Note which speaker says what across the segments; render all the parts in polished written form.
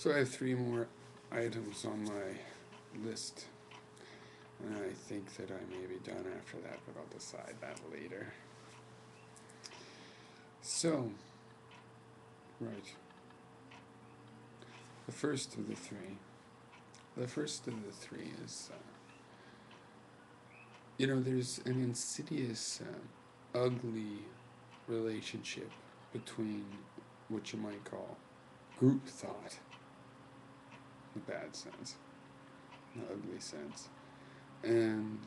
Speaker 1: So I have three more items on my list. And I think that I may be done after that, but I'll decide that later. So, right. The first of the three. The first of the three is, there's an insidious, ugly relationship between what you might call group thought, in the bad sense, in the ugly sense, and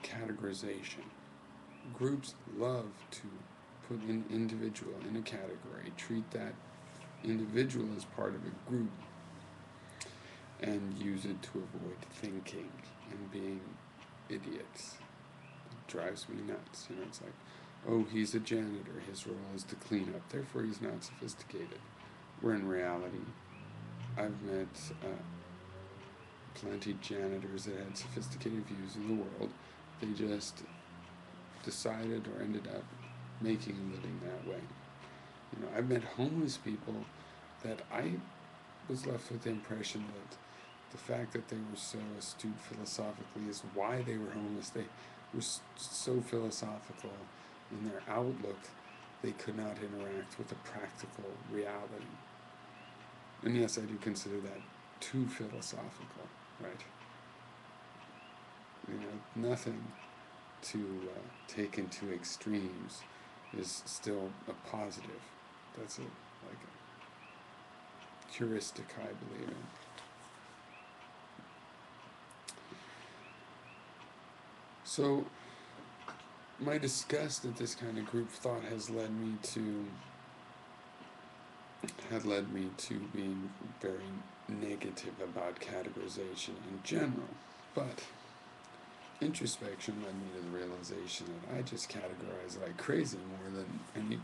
Speaker 1: categorization. Groups love to put an individual in a category, treat that individual as part of a group, and use it to avoid thinking and being idiots. It drives me nuts. It's like, oh, he's a janitor, his role is to clean up, therefore he's not sophisticated. Where in reality, I've met plenty of janitors that had sophisticated views of the world. They just decided or ended up making a living that way. I've met homeless people that I was left with the impression that the fact that they were so astute philosophically is why they were homeless. They were so philosophical in their outlook, they could not interact with a practical reality. And yes, I do consider that too philosophical, right? Nothing to take into extremes is still a positive. That's like a heuristic I believe in. So my disgust at this kind of group thought had led me to being very negative about categorization in general. But introspection led me to the realization that I just categorize like crazy more than any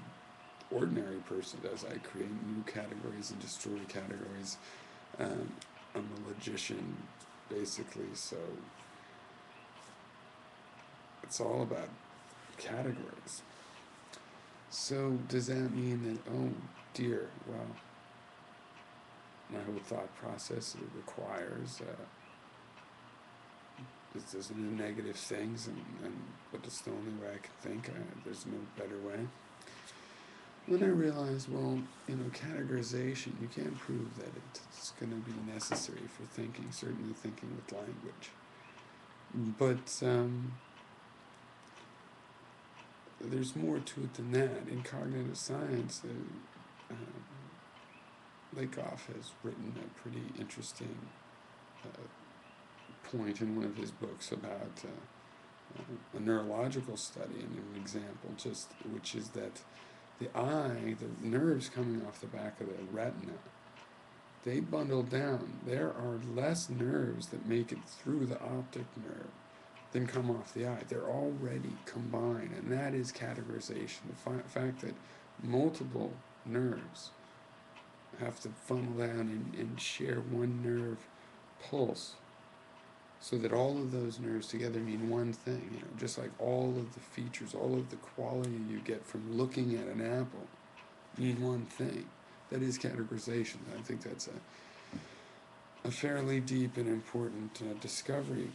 Speaker 1: ordinary person does. I create new categories and destroy categories. I'm a logician, basically, so it's all about categories. So does that mean that, oh dear, well, my whole thought process requires this isn't negative things, but it's the only way I can think. There's no better way. Then I realized, well, categorization, you can't prove that it's going to be necessary for thinking, certainly thinking with language. But there's more to it than that. In cognitive science, Lakoff has written a pretty interesting point in one of his books about a neurological study and an example, which is that the eye, the nerves coming off the back of the retina, they bundle down. There are less nerves that make it through the optic nerve than come off the eye. They're already combined, and that is categorization. The fact that multiple nerves have to funnel down and share one nerve pulse, so that all of those nerves together mean one thing, just like all of the features, all of the quality you get from looking at an apple mean one thing. That is categorization. I think that's a fairly deep and important discovery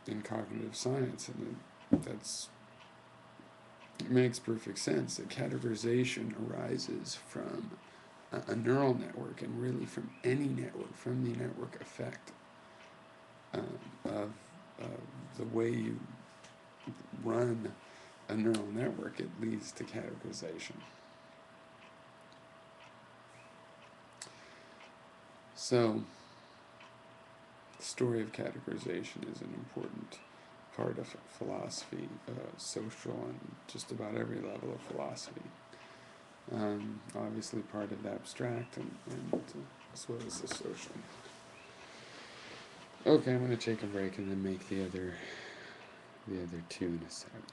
Speaker 1: in cognitive science, and it makes perfect sense that categorization arises from a neural network, and really from any network, from the network effect of the way you run a neural network. It leads to categorization. So, the story of categorization is an important part of philosophy, social, and just about every level of philosophy. Obviously part of the abstract and as well as the social. Okay, I'm going to take a break and then make the other two in a second.